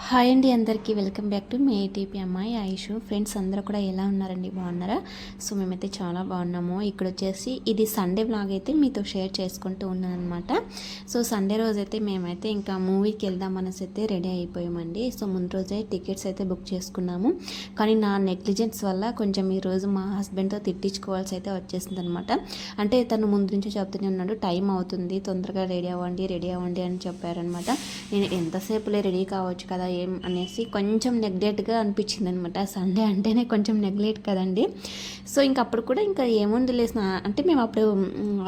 Hi అండి, అందరికీ welcome back to me ATP అమ్మాయి ఆయుష్. ఫ్రెండ్స్ అందరూ కూడా ఎలా ఉన్నారండి, బాగున్నారా? సో మేమైతే చాలా బాగున్నాము. ఇక్కడ వచ్చేసి ఇది సండే వ్లాగ్ అయితే మీతో షేర్ చేసుకుంటూ ఉన్నాను అనమాట. సో సండే రోజు అయితే మేమైతే ఇంకా మూవీకి వెళ్దాం అనేసి అయితే రెడీ అయిపోయామండి. సో ముందు రోజే టికెట్స్ అయితే బుక్ చేసుకున్నాము. కానీ నా నెగ్లిజెన్స్ వల్ల కొంచెం ఈరోజు మా హస్బెండ్తో తిట్టించుకోవాల్సి అయితే వచ్చేసింది అనమాట. అంటే తను ముందు నుంచి చెప్తూనే ఉన్నాడు, టైం అవుతుంది, తొందరగా రెడీ అవ్వండి అని చెప్పారనమాట. నేను ఎంతసేపులే రెడీ కావచ్చు కదా ఏం అనేసి కొంచెం నెగ్లెక్ట్గా అనిపించింది అనమాట. సండే అంటేనే కొంచెం నెగ్లెక్ట్ కదండి. సో ఇంక అప్పుడు కూడా ఇంకా ఏముంది లేసిన అంటే మేము అప్పుడు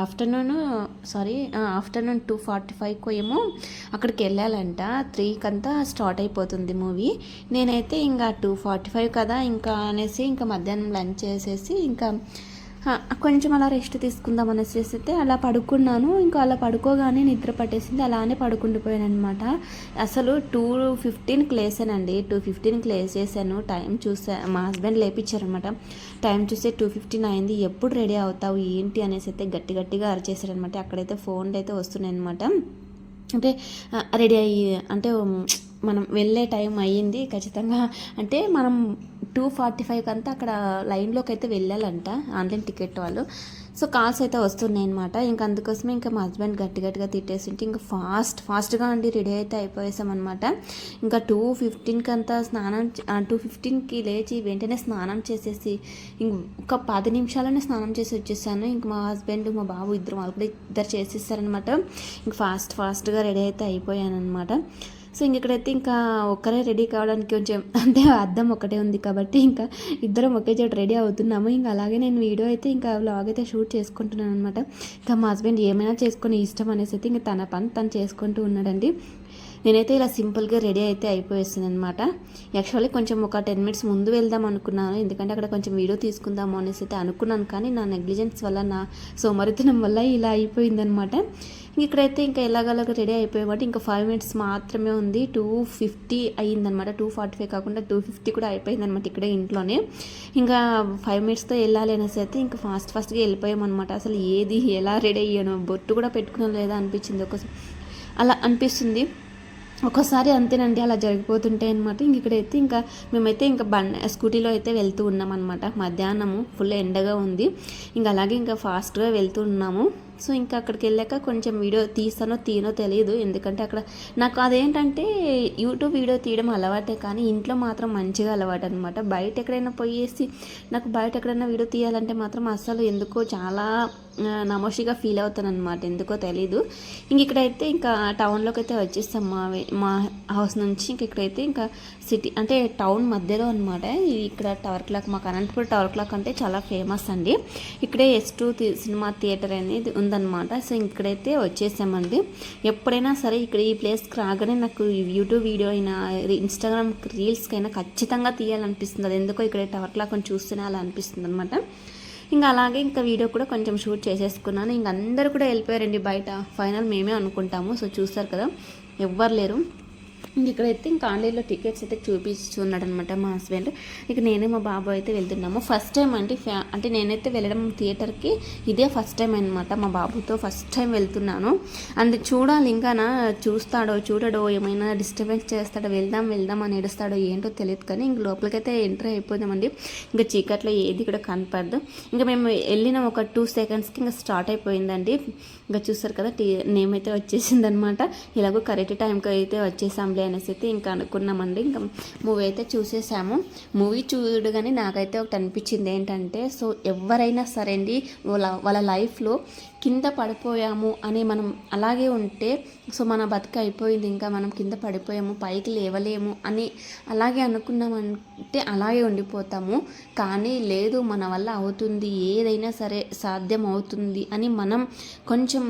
ఆఫ్టర్నూన్ 2:45 ఏమో అక్కడికి వెళ్ళాలంట. 3 అంతా స్టార్ట్ అయిపోతుంది మూవీ. నేనైతే ఇంకా 2:45 కదా ఇంకా అనేసి ఇంకా మధ్యాహ్నం లంచ్ చేసేసి ఇంకా కొంచెం అలా రెస్ట్ తీసుకుందాం అనేసి అయితే అలా పడుకున్నాను. ఇంకా అలా పడుకోగానే నిద్ర పట్టేసింది, అలానే పడుకుండిపోయాను అనమాట. అసలు 2:15కి లేసానండి. 2:15కి లేసేసాను. టైం చూసా, మా హస్బెండ్ లేపించారనమాట. టైం చూస్తే 2:15 అయింది. ఎప్పుడు రెడీ అవుతావు ఏంటి అనేసి అయితే గట్టిగా అరిచేసారనమాట. అక్కడైతే ఫోన్లు అయితే వస్తున్నాయి అనమాట. అంటే రెడీ అయ్యి అంటే మనం వెళ్ళే టైం అయ్యింది ఖచ్చితంగా. అంటే మనం 2:45 అంతా అక్కడ లైన్లోకి అయితే వెళ్ళాలంట ఆన్లైన్ టికెట్ వాళ్ళు. సో కాల్స్ అయితే వస్తున్నాయి అనమాట. ఇంకా అందుకోసమే ఇంకా మా హస్బెండ్ గట్టిగా తిట్టేసింటే ఇంకా ఫాస్ట్గా అండి రెడీ అయితే అయిపోయేసామన్నమాట. ఇంకా 2:15కి అంతా 2:15కి లేచి వెంటనే స్నానం చేసేసి ఒక 10 నిమిషాలనే స్నానం చేసి వచ్చేసాను. ఇంక మా హస్బెండ్ మా బాబు వాళ్ళు కూడా ఇద్దరు చేసేసారనమాట. ఇంక ఫాస్ట్గా రెడీ అయితే అయిపోయాను అనమాట. సో ఇక్కడైతే ఇంకా ఒక్కరే రెడీ కావడానికి కొంచెం అంటే అద్దం ఒకటే ఉంది కాబట్టి ఇంకా ఇద్దరం ఒకే చోట రెడీ అవుతున్నాము. ఇంకా అలాగే నేను వీడియో అయితే ఇంకా వ్లాగ్ అయితే షూట్ చేసుకుంటున్నాను అనమాట. ఇంకా మా హస్బెండ్ ఏమైనా చేసుకుని ఇష్టం అనేసి అయితే ఇంకా తన పని తను చేసుకుంటూ ఉన్నాడండి. నేనైతే ఇలా సింపుల్గా రెడీ అయితే అయిపోయేస్తుంది అనమాట. యాక్చువల్లీ కొంచెం ఒక 10 మినిట్స్ ముందు వెళ్దాం అనుకున్నాను, ఎందుకంటే అక్కడ కొంచెం వీడియో తీసుకుందాము అనేసి అయితే అనుకున్నాను. కానీ నా నెగ్లిజెన్స్ వల్ల, నా సోమరితనం వల్ల ఇలా అయిపోయిందనమాట. ఇక్కడైతే ఇంకా ఎలాగలాగా రెడీ అయిపోయామంటే ఇంకా 5 మినిట్స్ మాత్రమే ఉంది. 2:50 అయ్యిందనమాట. 2:45 కాకుండా 2:50 కూడా అయిపోయిందనమాట ఇక్కడే ఇంట్లోనే. ఇంకా 5 మినిట్స్తో వెళ్ళాలి అనేసి అయితే ఇంకా ఫాస్ట్గా వెళ్ళిపోయామన్నమాట. అసలు ఏది ఎలా రెడీ అయ్యాను, బొట్టు కూడా పెట్టుకున్నాను లేదా అనిపించింది ఒకసారి, అలా అనిపిస్తుంది ఒక్కోసారి అంతేనండి, అలా జరిగిపోతుంటాయి అనమాట. ఇక్కడైతే ఇంకా మేమైతే ఇంకా స్కూటీలో అయితే వెళ్తూ ఉన్నాం అనమాట. మధ్యాహ్నము ఫుల్ ఎండగా ఉంది. ఇంకా అలాగే ఇంకా ఫాస్ట్గా వెళ్తూ ఉన్నాము. సో ఇంకా అక్కడికి వెళ్ళాక కొంచెం వీడియో తీనో తెలియదు, ఎందుకంటే అక్కడ నాకు అదేంటంటే యూట్యూబ్ వీడియో తీయడం అలవాటే, కానీ ఇంట్లో మాత్రం మంచిగా అలవాటు అనమాట. బయట ఎక్కడైనా పోయేసి నాకు బయట ఎక్కడైనా వీడియో తీయాలంటే మాత్రం అసలు ఎందుకో చాలా నమోషిగా ఫీల్ అవుతాను అనమాట, ఎందుకో తెలీదు. ఇక్కడైతే ఇంకా టౌన్లోకి అయితే వచ్చేస్తాం మా హౌస్ నుంచి. ఇక్కడైతే ఇంకా సిటీ అంటే టౌన్ మధ్యలో అనమాట. ఇక్కడ టవర్ క్లాక్, మాకు అనంతపురం టవర్ క్లాక్ అంటే చాలా ఫేమస్ అండి. ఇక్కడే S2 సినిమా థియేటర్ అనేది ఉందన్నమాట. సో ఇక్కడైతే వచ్చేసామండి. ఎప్పుడైనా సరే ఇక్కడ ఈ ప్లేస్కి రాగానే నాకు యూట్యూబ్ వీడియో అయినా ఇన్స్టాగ్రామ్ రీల్స్కైనా ఖచ్చితంగా తీయాలనిపిస్తుంది. అది ఎందుకో ఇక్కడ టవర్ క్లాక్ అని చూస్తేనే అలా అనిపిస్తుంది అనమాట. ఇంకా అలాగే ఇంకా వీడియో కూడా కొంచెం షూట్ చేసేసుకున్నాను. ఇంక అందరూ కూడా వెళ్ళిపోయారండి బయట. ఫైనల్ మేమే అనుకుంటాము. సో చూస్తారు కదా, ఎవ్వరు లేరు. ఇక్కడైతే ఇంకా ఆన్లైన్లో టికెట్స్ అయితే చూపిస్తున్నాడు అనమాట మా హస్బెండ్. ఇక నేను మా బాబు అయితే వెళ్తున్నాము. ఫస్ట్ టైం అంటే అంటే నేనైతే వెళ్ళడం థియేటర్కి ఇదే ఫస్ట్ టైం అనమాట. మా బాబుతో ఫస్ట్ టైం వెళ్తున్నాను. అండ్ చూడాలి ఇంకా చూడడో ఏమైనా డిస్టర్బెన్స్ చేస్తాడో, వెళ్దాం అని ఏడుస్తాడో ఏంటో తెలియదు. కానీ ఇంక లోపలికైతే ఎంటర్ అయిపోదామండి. ఇంకా చీకట్లో ఏది కూడా కనపడదు. ఇంకా మేము వెళ్ళిన ఒక 2 సెకండ్స్కి ఇంకా స్టార్ట్ అయిపోయిందండి. ఇంకా చూస్తారు కదా, నేమ్ అయితే వచ్చేసిందనమాట. ఇలాగో కరెక్ట్ టైంకి అయితే వచ్చేసాంలే అనేసి అయితే ఇంకా అనుకున్నామండి. ఇంకా మూవీ అయితే చూసేసాము. మూవీ చూడగానే నాకైతే ఒకటి అనిపించింది ఏంటంటే, సో ఎవరైనా సరే అండి వాళ్ళ లైఫ్లో కింద పడిపోయాము అని మనం అలాగే ఉంటే, సో మన బతుకు అయిపోయింది, ఇంకా మనం కింద పడిపోయాము, పైకి లేవలేము అని అలాగే అనుకున్నామంటే అలాగే ఉండిపోతాము. కానీ లేదు, మన వల్ల అవుతుంది, ఏదైనా సరే సాధ్యం అవుతుంది అని మనం కొంచెం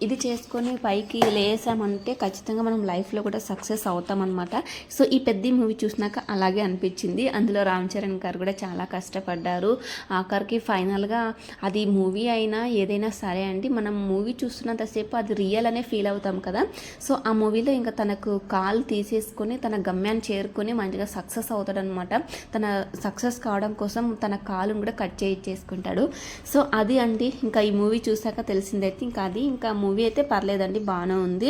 ఇది చేసుకొని పైకి లేసామంటే ఖచ్చితంగా మనం లైఫ్లో కూడా సక్సెస్ అవుతామన్నమాట. సో ఈ పెద్ద మూవీ చూసినాక అలాగే అనిపించింది. అందులో రామ్ చరణ్ గారు కూడా చాలా కష్టపడ్డారు. ఆఖరికి ఫైనల్గా అది మూవీ అయినా ఏదైనా సరే అండి, మనం మూవీ చూస్తున్నంతసేపు అది రియల్ అనే ఫీల్ అవుతాం కదా. సో ఆ మూవీలో ఇంకా తనకు కాలు తీసేసుకొని తన గమ్యాన్ని చేరుకొని మంచిగా సక్సెస్ అవుతాడనమాట. తన సక్సెస్ కావడం కోసం తన కాలును కూడా కట్ చేయించేసుకుంటాడు. సో అది అండి ఇంకా ఈ మూవీ చూసాక తెలిసిందైతే ఇంకా అది ఇంకా మూవీ అయితే పర్లేదండి, బాగానే ఉంది.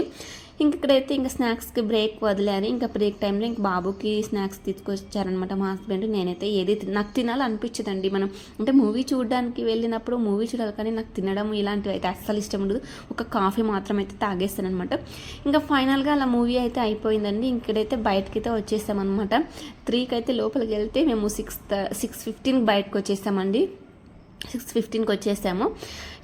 ఇక్కడైతే ఇంకా స్నాక్స్కి బ్రేక్ వదిలేని ఇంకా బ్రేక్ టైంలో ఇంక బాబుకి స్నాక్స్ తీసుకొచ్చారనమాట మా హస్బెండ్. నేనైతే ఏది నాకు తినాలనిపించదండి. మనం అంటే మూవీ చూడడానికి వెళ్ళినప్పుడు మూవీ చూడాలి, కానీ నాకు తినడం ఇలాంటివి అయితే అస్సలు ఇష్టం ఉండదు. ఒక కాఫీ మాత్రం అయితే తాగేస్తాను అనమాట. ఇంకా ఫైనల్గా అలా మూవీ అయితే అయిపోయిందండి. ఇక్కడైతే బయటకైతే వచ్చేసామన్నమాట. 3కి అయితే లోపలికి వెళ్తే మేము 6:15 బయటకు వచ్చేసామండి. 6:15కి వచ్చేసాము.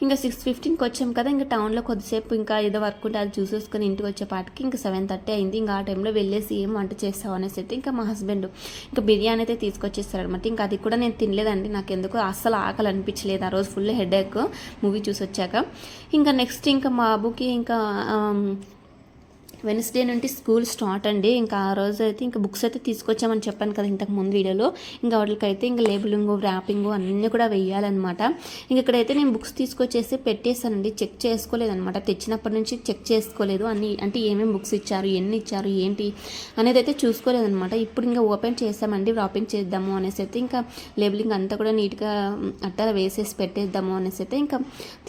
ఇంకా 6:15కి వచ్చాము కదా, ఇంకా టౌన్లో కొద్దిసేపు ఇంకా ఏదో వర్క్ ఉంటే అది చూసేసుకొని ఇంటికి వచ్చేపాటికి ఇంకా 7:30 అయింది. ఇంకా ఆ టైంలో వెళ్ళేసి ఏం వంట చేస్తావు అనేసి అయితే ఇంకా మా హస్బెండ్ ఇంకా బిర్యానీ అయితే తీసుకొచ్చేస్తారనమాట. ఇంకా అది కూడా నేను తినలేదండి, నాకు ఎందుకు అస్సలు ఆకలి అనిపించలేదు ఆ రోజు. ఫుల్ హెడేక్ మూవీ చూసి వచ్చాక. ఇంకా నెక్స్ట్ ఇంకా మా బాబుకి ఇంకా వెన్స్డే నుండి స్కూల్ స్టార్ట్ అండి. ఇంకా ఆ రోజు అయితే ఇంకా బుక్స్ అయితే తీసుకొచ్చామని చెప్పాను కదా ఇంతకు ముందు వీడియోలో. ఇంకా వాటికైతే ఇంకా లేబులింగ్ ర్యాపింగ్ అన్నీ కూడా వేయాలన్నమాట. ఇంక ఇక్కడైతే నేను బుక్స్ తీసుకొచ్చేసి పెట్టేశానండి. చెక్ చేసుకోలేదన్నమాట, తెచ్చినప్పటి నుంచి చెక్ చేసుకోలేదు అన్ని, అంటే ఏమేమి బుక్స్ ఇచ్చారు, ఎన్ని ఇచ్చారు, ఏంటి అనేది అయితే చూసుకోలేదన్నమాట. ఇప్పుడు ఇంకా ఓపెన్ చేసామండి, ర్యాపింగ్ చేద్దాము అనేసి అయితే ఇంకా లేబులింగ్ అంతా కూడా నీట్గా అట్లా వేసేసి పెట్టేద్దాము అనేసి అయితే ఇంకా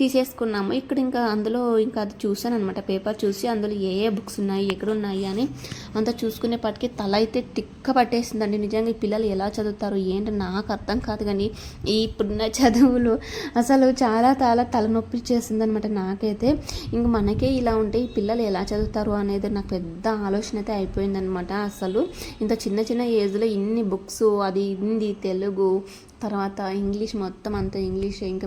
తీసేసుకున్నాము. ఇక్కడ ఇంకా అందులో ఇంకా అది చూసాను అనమాట, పేపర్ చూసి అందులో ఏ బుక్స్ ఉన్నాయి, ఎక్కడున్నాయి అని అంతా చూసుకునేపటికి తల అయితే తిక్క పట్టేసిందండి. నిజంగా ఈ పిల్లలు ఎలా చదువుతారు ఏంటి నాకు అర్థం కాదు, కానీ ఇప్పుడున్న చదువులు అసలు చాలా తలనొప్పి చేసింది అనమాట నాకైతే. ఇంక మనకే ఇలా ఉంటే ఈ పిల్లలు ఎలా చదువుతారు అనేది నాకు పెద్ద ఆలోచన అయితే అయిపోయిందనమాట. అసలు ఇంత చిన్న ఏజ్లో ఇన్ని బుక్స్, అది హిందీ, తెలుగు, తర్వాత ఇంగ్లీష్, మొత్తం అంత ఇంగ్లీష్. ఇంకా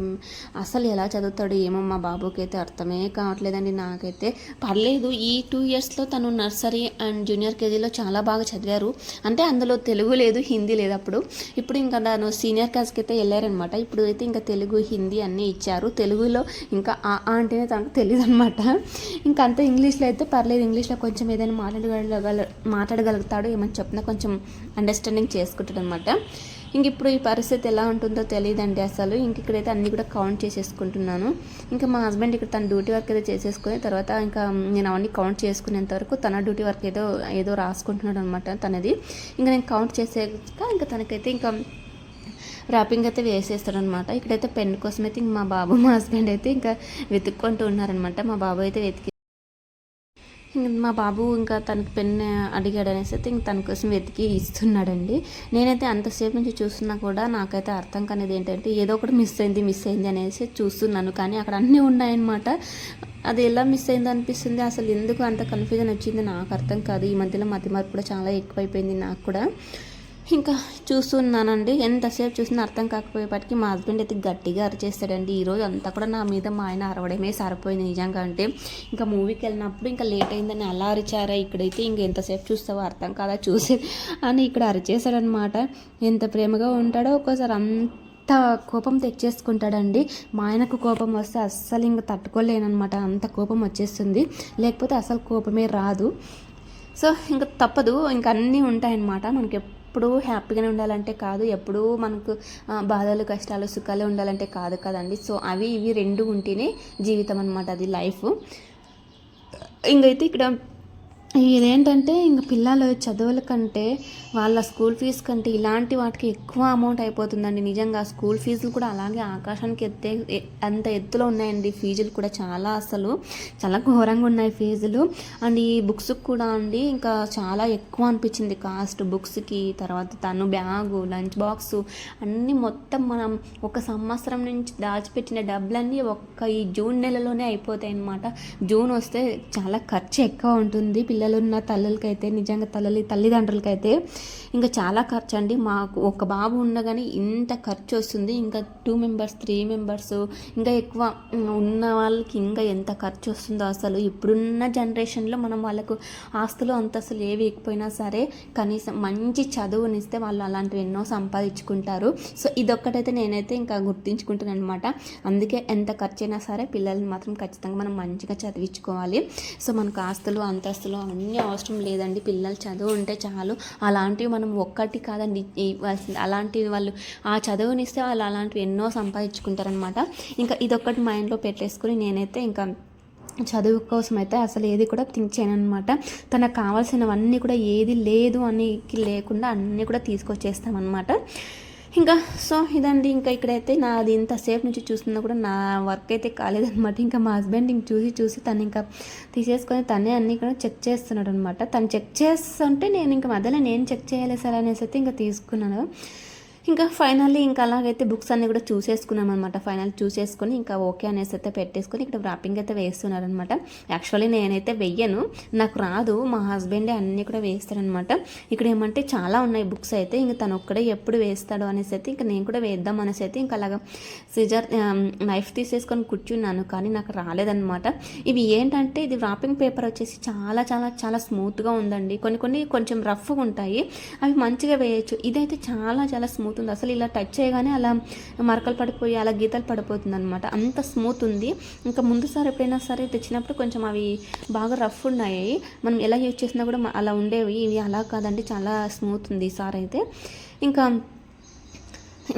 అసలు ఎలా చదువుతాడు ఏమో మా బాబుకి అయితే అర్థమే కావట్లేదండి నాకైతే. పర్లేదు, ఈ 2 ఇయర్స్లో తను నర్సరీ అండ్ జూనియర్ కేజీలో చాలా బాగా చదివారు. అంటే అందులో తెలుగు లేదు, హిందీ లేదు అప్పుడు. ఇప్పుడు ఇంకా తను సీనియర్ క్లాస్కి అయితే వెళ్ళారనమాట. ఇప్పుడు అయితే ఇంకా తెలుగు, హిందీ అన్నీ ఇచ్చారు. తెలుగులో ఇంకా అంటేనే తనకు తెలియదు అనమాట. ఇంకా అంతా ఇంగ్లీష్లో అయితే పర్లేదు, ఇంగ్లీష్లో కొంచెం ఏదైనా మాట్లాడగలుగుతాడు, ఏమని చెప్పినా కొంచెం అండర్స్టాండింగ్ చేసుకుంటాడు అనమాట. ఇంక ఇప్పుడు ఈ పరిస్థితి ఎలా ఉంటుందో తెలియదండి అసలు. ఇంక ఇక్కడైతే అన్నీ కూడా కౌంట్ చేసేసుకుంటున్నాను. ఇంకా మా హస్బెండ్ ఇక్కడ తన డ్యూటీ వర్క్ అయితే చేసేసుకుని తర్వాత ఇంకా నేను అవన్నీ కౌంట్ చేసుకునేంత వరకు తన డ్యూటీ వర్క్ ఏదో రాసుకుంటున్నాడు అనమాట తనది. ఇంకా నేను కౌంట్ చేసాక ఇంకా తనకైతే ఇంకా ర్యాపింగ్ అయితే వేసేస్తాడనమాట. ఇక్కడైతే పెన్ కోసం అయితే ఇంక మా హస్బెండ్ అయితే ఇంకా వెతుక్కుంటూ ఉన్నారనమాట. మా బాబు అయితే మా బాబు ఇంకా తనకి పెన్ అడిగాడు అనేసి అయితే ఇంక తన కోసం వెతికి ఇస్తున్నాడండి. నేనైతే అంతసేపు నుంచి చూస్తున్నా కూడా నాకైతే అర్థం కానిది ఏంటంటే ఏదో ఒకటి మిస్ అయింది అనేసి చూస్తున్నాను, కానీ అక్కడ అన్నీ ఉన్నాయన్నమాట. అది ఎలా మిస్ అయింది అనిపిస్తుంది. అసలు ఎందుకు అంత కన్ఫ్యూజన్ వచ్చింది నాకు అర్థం కాదు. ఈ మధ్యలో మతిమరుపు కూడా చాలా ఎక్కువైపోయింది నాకు కూడా. ఇంకా చూస్తున్నానండి, ఎంతసేపు చూసినా అర్థం కాకపోయేపటికి మా హస్బెండ్ అయితే గట్టిగా అరిచేస్తాడండి. ఈరోజు అంతా కూడా నా మీద మా ఆయన అరవడమే సరిపోయింది నిజంగా. అంటే ఇంకా మూవీకి వెళ్ళినప్పుడు ఇంకా లేట్ అయిందని అలా అరిచారా, ఇక్కడైతే ఇంక ఎంతసేపు చూస్తావో అర్థం కాదా చూసేది అని ఇక్కడ అరిచేశాడనమాట. ఎంత ప్రేమగా ఉంటాడో ఒక్కోసారి అంత కోపం తెచ్చేసుకుంటాడండి. మా ఆయనకు కోపం వస్తే అస్సలు ఇంకా తట్టుకోలేనమాట, అంత కోపం వచ్చేస్తుంది. లేకపోతే అసలు కోపమే రాదు. సో ఇంకా తప్పదు, ఇంకా అన్నీ ఉంటాయన్నమాట. మనకి ఎప్పుడు హ్యాపీగానే ఉండాలంటే కాదు, ఎప్పుడూ మనకు బాధలు, కష్టాలు, సుఖాలు ఉండాలంటే కాదు కదండి. సో అవి ఇవి రెండు ఉంటేనే జీవితం అనమాట, అది లైఫ్. ఇంకైతే ఇక్కడ ఇదేంటంటే ఇంక పిల్లలు చదువుల కంటే వాళ్ళ స్కూల్ ఫీజు కంటే ఇలాంటి వాటికి ఎక్కువ అమౌంట్ అయిపోతుందండి నిజంగా. స్కూల్ ఫీజులు కూడా అలాగే ఆకాశానికి అంత ఎత్తులో ఉన్నాయండి ఫీజులు కూడా. అసలు చాలా ఘోరంగా ఉన్నాయి ఫీజులు. అండ్ ఈ బుక్స్కి కూడా అండి ఇంకా చాలా ఎక్కువ అనిపించింది కాస్ట్ బుక్స్కి. తర్వాత తను బ్యాగు, లంచ్ బాక్సు అన్నీ మొత్తం మనం ఒక సంవత్సరం నుంచి దాచిపెట్టిన డబ్బులన్నీ ఈ జూన్ నెలలోనే అయిపోతాయి అన్నమాట. జూన్ వస్తే చాలా ఖర్చు ఎక్కువ ఉంటుంది పిల్లలున్న తల్లులకైతే, నిజంగా తల్లిదండ్రులకైతే ఇంకా చాలా ఖర్చు అండి. మాకు ఒక బాబు ఉండగానే ఇంత ఖర్చు వస్తుంది. ఇంకా 2 మెంబర్స్ 3 మెంబర్స్ ఇంకా ఎక్కువ ఉన్న వాళ్ళకి ఇంకా ఎంత ఖర్చు వస్తుందో అసలు. ఇప్పుడున్న జనరేషన్లో మనం వాళ్ళకు ఆస్తులు అంతస్తులు ఏవి ఇకపోయినా సరే కనీసం మంచి చదువునిస్తే వాళ్ళు అలాంటివి ఎన్నో సంపాదించుకుంటారు. సో ఇదొక్కటైతే నేనైతే ఇంకా గుర్తించుకుంటాను అనమాట. అందుకే ఎంత ఖర్చు అయినా సరే పిల్లల్ని మాత్రం ఖచ్చితంగా మనం మంచిగా చదివించుకోవాలి. సో మనకు ఆస్తులు అంతస్తులు అవన్నీ అవసరం లేదండి, పిల్లలు చదువు ఉంటే చాలు. అలాంటివి మనం ఒక్కటి కాదండి అలాంటివి వాళ్ళు ఆ చదువునిస్తే వాళ్ళు అలాంటివి ఎన్నో సంపాదించుకుంటారనమాట. ఇంకా ఇదొక్కటి మైండ్లో పెట్టేసుకుని నేనైతే ఇంకా చదువు కోసం అయితే అసలు ఏది కూడా థింక్ చేయను అనమాట. తనకు కావాల్సినవన్నీ కూడా ఏది లేదు అని లేకుండా అన్నీ కూడా తీసుకొచ్చేస్తామన్నమాట. ఇంకా సో ఇదండి. ఇంకా ఇక్కడైతే నాది ఇంతసేపు నుంచి చూస్తున్నా కూడా నా వర్క్ అయితే కాలేదనమాట. ఇంకా మా హస్బెండ్ ఇంక చూసి తను ఇంకా తీసేసుకొని తనే అన్నీ కూడా చెక్ చేస్తున్నాడు అనమాట. తను చెక్ చేస్తుంటే నేను ఇంకా మధ్యలో నేను చెక్ చేయాలి సార్ అనేసి అయితే ఇంకా తీసుకున్నాను. ఇంకా ఫైనల్లీ ఇంకా అలాగైతే బుక్స్ అన్నీ కూడా చూసేసుకున్నాం అనమాట. ఫైనల్ చూసేసుకొని ఇంకా ఓకే అనేసి అయితే పెట్టేసుకొని ఇక్కడ వ్రాపింగ్ అయితే వేస్తున్నారనమాట. యాక్చువల్లీ నేనైతే వెయ్యను, నాకు రాదు, మా హస్బెండే అన్నీ కూడా వేస్తారనమాట. ఇక్కడ ఏమంటే చాలా ఉన్నాయి బుక్స్ అయితే, ఇంకా తను ఒక్కడే ఎప్పుడు వేస్తాడు అనేసి అయితే ఇంకా నేను కూడా వేద్దాం అనేసి అయితే ఇంకా అలాగా సిజర్ నైఫ్ తీసేసుకొని కూర్చున్నాను, కానీ నాకు రాలేదనమాట. ఇవి ఏంటంటే ఇది వ్రాపింగ్ పేపర్ వచ్చేసి చాలా చాలా చాలా స్మూత్గా ఉందండి. కొన్ని కొంచెం రఫ్గా ఉంటాయి, అవి మంచిగా వేయచ్చు. ఇదైతే చాలా చాలా స్మూత్ ఉంది. అసలు ఇలా టచ్ చేయగానే అలా మరకలు పడిపోయి అలా గీతలు పడిపోతుంది అనమాట, అంత స్మూత్ ఉంది. ఇంకా ముందు సార్ ఎప్పుడైనా సరే తెచ్చినప్పుడు కొంచెం అవి బాగా రఫ్ ఉన్నాయి, మనం ఎలా యూజ్ చేసినా కూడా అలా ఉండేవి. ఇవి అలా కాదండి, చాలా స్మూత్ ఉంది సార్ అయితే.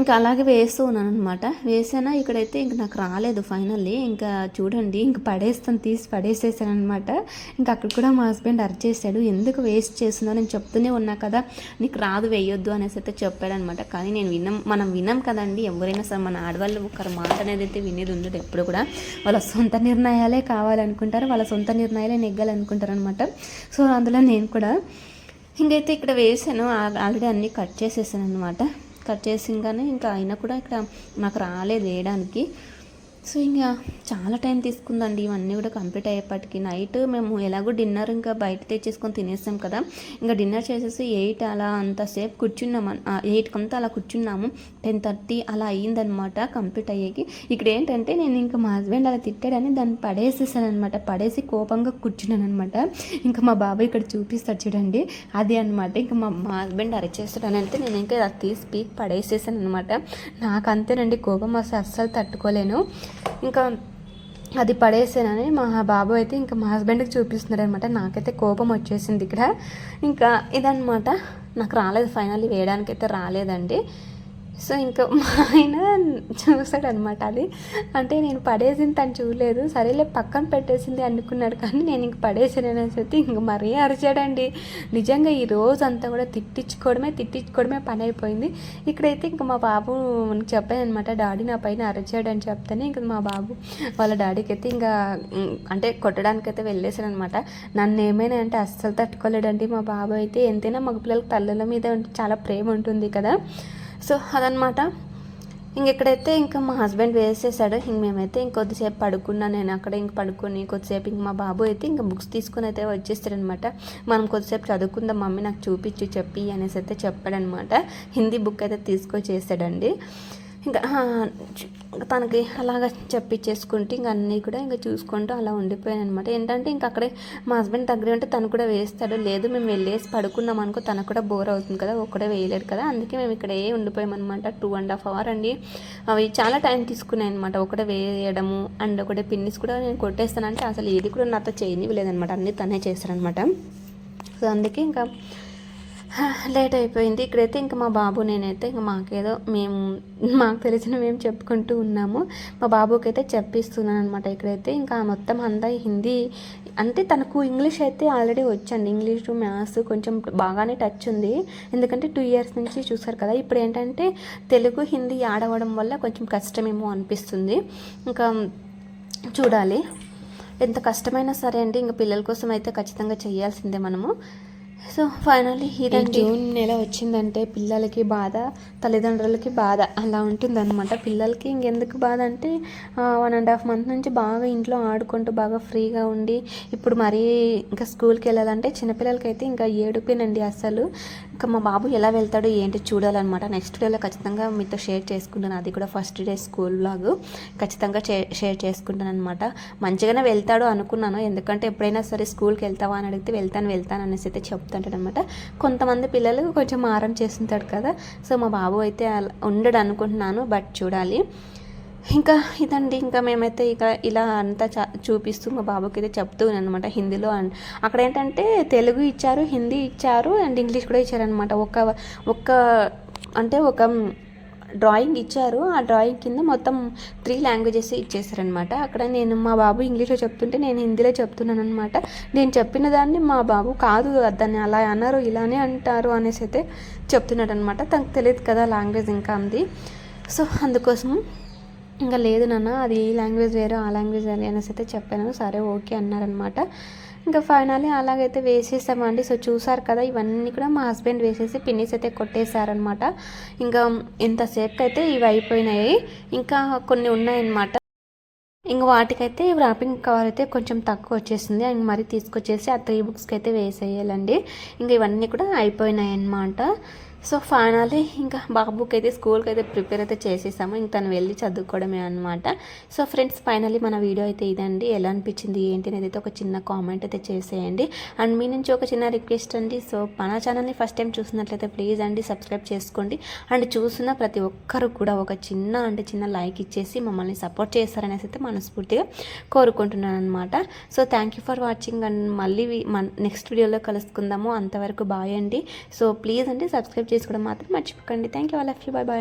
ఇంకా అలాగే వేస్తూ ఉన్నాను అనమాట. వేసానా ఇక్కడైతే ఇంక నాకు రాలేదు ఫైనల్లీ. ఇంకా చూడండి, ఇంక తీసి పడేసేసాను అనమాట. ఇంకా అక్కడ కూడా మా హస్బెండ్ అరిచేసాడు, ఎందుకు వేస్ట్ చేస్తున్నావు, నేను చెప్తూనే ఉన్నా కదా నీకు రాదు వేయొద్దు అనేసి అయితే చెప్పాడనమాట. కానీ మనం వినం కదండి, ఎవరైనా సరే మన ఆడవాళ్ళు ఒకరి మాట అనేది అయితే వినేది ఉండదు ఎప్పుడు కూడా. వాళ్ళ సొంత నిర్ణయాలే కావాలనుకుంటారు, వాళ్ళ సొంత నిర్ణయాలే నెగ్గాలనుకుంటారు అనమాట. సో అందులో నేను కూడా ఇంకైతే ఇక్కడ వేసాను, ఆల్రెడీ అన్నీ కట్ చేసేసాను అనమాట. కట్ చేసింగానే ఇంకా అయినా కూడా ఇక్కడ నాకు రాలేదు వేయడానికి. సో ఇంకా చాలా టైం తీసుకుందండి ఇవన్నీ కూడా కంప్లీట్ అయ్యేపటికి. నైట్ మేము ఎలాగో డిన్నర్ ఇంకా బయట తెచ్చేసుకొని తినేస్తాం కదా, ఇంకా డిన్నర్ చేసేసి 8 అలా అంతసేపు కూర్చున్నాము, 8కి అంతా అలా కూర్చున్నాము. 10:30 అలా అయ్యిందనమాట కంప్లీట్ అయ్యేకి. ఇక్కడ ఏంటంటే నేను ఇంకా మా హస్బెండ్ అలా తిట్టాడని దాన్ని పడేసేసాను అనమాట, పడేసి కోపంగా కూర్చున్నాను అనమాట. ఇంకా మా బాబాయ్ ఇక్కడ చూపిస్తాడు చూడండి, అది అనమాట. ఇంకా మా హస్బెండ్ అరిచేస్తాడని అంటే నేను ఇంకా అది తీసి పీక్ పడేసేసాను అనమాట. నాకు అంతేనండి, కోపం అస్సలు తట్టుకోలేను. ఇంకా అది పడేసానని మా బాబు అయితే ఇంకా మా హస్బెండ్కి చూపిస్తున్నాడు అనమాట. నాకైతే కోపం వచ్చేసింది ఇక్కడ. ఇంకా ఇదనమాట, నాకు రాలేదు ఫైనల్లీ, వేయడానికైతే రాలేదండి. సో ఇంకా మా ఆయన చూసాడనమాట, అది అంటే నేను పడేసింది తను చూడలేదు, సరేలే పక్కన పెట్టేసింది అనుకున్నాడు, కానీ నేను ఇంక పడేసాను అనేసి అయితే ఇంక మరీ అరిచాడండి. నిజంగా ఈ రోజు అంతా కూడా తిట్టించుకోవడమే పని అయిపోయింది. ఇక్కడైతే ఇంకా మా బాబు చెప్పాను అనమాట, డాడీ నా పైన అరిచాడని చెప్తానే ఇంకా మా బాబు వాళ్ళ డాడీకి అయితే ఇంకా అంటే కొట్టడానికైతే వెళ్ళేసాను అనమాట. నన్ను ఏమైనా అంటే అస్సలు తట్టుకోలేడండి మా బాబు అయితే. ఎంతైనా మగ పిల్లలకి తల్లుల మీద చాలా ప్రేమ ఉంటుంది కదా. సో అదనమాట. ఇంకెక్కడైతే ఇంకా మా హస్బెండ్ వేసేసాడు. ఇంక మేమైతే ఇంకొద్దిసేపు పడుకున్నా, నేను అక్కడ ఇంక పడుకొని కొద్దిసేపు ఇంక మా బాబు అయితే ఇంకా బుక్స్ తీసుకుని అయితే వచ్చేస్తాడనమాట. మనం కొద్దిసేపు చదువుకుందాం మమ్మీ, నాకు చూపించు చెప్పి అనేసి అయితే చెప్పాడనమాట. హిందీ బుక్ అయితే తీసుకొచ్చేసాడండి. ఇంకా తనకి అలాగ చెప్పించేసుకుంటే ఇంక అన్నీ కూడా ఇంకా చూసుకుంటూ అలా ఉండిపోయాను అనమాట. ఏంటంటే ఇంక అక్కడే మా హస్బెండ్ దగ్గర ఉంటే తను కూడా వేస్తాడు, లేదు మేము వెళ్ళేసి పడుకున్నాం అనుకో తనకు కూడా బోర్ అవుతుంది కదా, ఒక్కడే వేయలేడు కదా, అందుకే మేము ఇక్కడే ఉండిపోయామన్నమాట. 2.5 hours అండి. అవి చాలా టైం తీసుకున్నాయి అనమాట, ఒకటే వేయడము అండ్ ఒకటే పిన్నిస్ కూడా నేను కొట్టేస్తానంటే అసలు ఏది కూడా నాతో చేయనివ్వలేదనమాట, అన్నీ తనే చేస్తారనమాట. సో అందుకే ఇంకా లేట్ అయిపోయింది. ఇక్కడైతే ఇంకా మా బాబు నేనైతే ఇంకా మాకు తెలిసిన మేము చెప్పుకుంటూ ఉన్నాము. మా బాబుకి అయితే చెప్పిస్తున్నాను అనమాట. ఇక్కడైతే ఇంకా మొత్తం అంతా హిందీ అంటే తనకు ఇంగ్లీష్ అయితే ఆల్రెడీ వచ్చండి, ఇంగ్లీషు మ్యాథ్స్ కొంచెం బాగానే టచ్ ఉంది, ఎందుకంటే 2 years నుంచి చూసారు కదా. ఇప్పుడు ఏంటంటే తెలుగు హిందీ యాడ్ అవ్వడం వల్ల కొంచెం కష్టమేమో అనిపిస్తుంది. ఇంకా చూడాలి, ఎంత కష్టమైనా సరే అండి ఇంకా పిల్లల కోసం అయితే ఖచ్చితంగా చేయాల్సిందే మనము. సో ఫైనల్లీ ఇదండి. జూన్ నెల వచ్చిందంటే పిల్లలకి బాధ, తల్లిదండ్రులకి బాధ, అలా ఉంటుందన్నమాట. పిల్లలకి ఇంకెందుకు బాధ అంటే 1.5 months నుంచి బాగా ఇంట్లో ఆడుకుంటూ బాగా ఫ్రీగా ఉండి, ఇప్పుడు మరీ ఇంకా స్కూల్కి వెళ్ళాలంటే చిన్నపిల్లలకైతే ఇంకా ఏడుపేనండి అసలు. ఇంకా మా బాబు ఎలా వెళ్తాడో ఏంటి చూడాలన్నమాట. నెక్స్ట్ వీడియోలో ఖచ్చితంగా మీతో షేర్ చేసుకుంటాను, అది కూడా ఫస్ట్ డే స్కూల్ బ్లాగ్ ఖచ్చితంగా షేర్ చేసుకుంటాను అనమాట. మంచిగానే వెళ్తాడు అనుకున్నాను, ఎందుకంటే ఎప్పుడైనా సరే స్కూల్కి వెళ్తావా అని అడిగితే వెళ్తాను అనేసి అయితే చెప్తాడు అనమాట. కొంతమంది పిల్లలు కొంచెం మారం చేస్తుంటాడు కదా, సో మా బాబు అయితే ఉండడు అనుకుంటున్నాను, బట్ చూడాలి. ఇంకా ఇదండి, ఇంకా మేమైతే ఇక ఇలా అంతా చూపిస్తూ మా బాబుకి అయితే చెప్తూ అనమాట హిందీలో. అక్కడ ఏంటంటే తెలుగు ఇచ్చారు, హిందీ ఇచ్చారు అండ్ ఇంగ్లీష్ కూడా ఇచ్చారనమాట. ఒక డ్రాయింగ్ ఇచ్చారు. ఆ డ్రాయింగ్ కింద మొత్తం 3 లాంగ్వేజెస్ ఇచ్చేసారనమాట. అక్కడ నేను మా బాబు ఇంగ్లీష్లో చెప్తుంటే నేను హిందీలో చెప్తున్నాను అనమాట. నేను చెప్పిన దాన్ని మా బాబు కాదు దాన్ని అలా అన్నారు ఇలానే అంటారు అనేసి అయితే చెప్తున్నాడు అనమాట. తనకు తెలియదు కదా లాంగ్వేజ్ ఇంకా ఉంది. సో అందుకోసం ఇంకా లేదు నాన్న అది ఈ లాంగ్వేజ్ వేరు ఆ లాంగ్వేజ్ వేరు అనేసి అయితే చెప్పాను. సరే ఓకే అన్నారనమాట. ఇంకా ఫైనల్లీ అలాగైతే వేసేసామండి. సో చూసారు కదా ఇవన్నీ కూడా మా హస్బెండ్ వేసేసి పిన్నిస్ అయితే కొట్టేశారనమాట. ఇంకా ఇంతసేపు అయితే ఇవి అయిపోయినాయి, ఇంకా కొన్ని ఉన్నాయన్నమాట. ఇంక వాటికైతే ర్యాపింగ్ కవర్ అయితే కొంచెం తక్కువ వచ్చేసింది. ఇంక మరీ తీసుకొచ్చేసి ఆ 3 బుక్స్కి అయితే వేసేయాలండి. ఇంకా ఇవన్నీ కూడా అయిపోయినాయి అన్నమాట. సో ఫైనల్లీ ఇంకా బాబుకి అయితే స్కూల్కి అయితే ప్రిపేర్ అయితే చేసేసాము. ఇంక తను వెళ్ళి చదువుకోవడమే అనమాట. సో ఫ్రెండ్స్ ఫైనల్లీ మన వీడియో అయితే ఇదండి. ఎలా అనిపించింది ఏంటి అనేది అయితే ఒక చిన్న కామెంట్ అయితే చేసేయండి. అండ్ మీ నుంచి ఒక చిన్న రిక్వెస్ట్ అండి. సో మన ఛానల్ని ఫస్ట్ టైం చూసినట్లయితే ప్లీజ్ అండి సబ్స్క్రైబ్ చేసుకోండి. అండ్ చూసిన ప్రతి ఒక్కరు కూడా ఒక చిన్న లైక్ ఇచ్చేసి మమ్మల్ని సపోర్ట్ చేస్తారనేసి అయితే మనస్ఫూర్తిగా కోరుకుంటున్నాను అనమాట. So thank you for watching. And మళ్ళీ నెక్స్ట్ వీడియోలో కలుసుకుందాము. అంతవరకు బాయ్ అండి. సో ప్లీజ్ అండి సబ్స్క్రైబ్ చేసుకోవడం మాత్రం మర్చిపోకండి. Thank you all of you. Bye bye.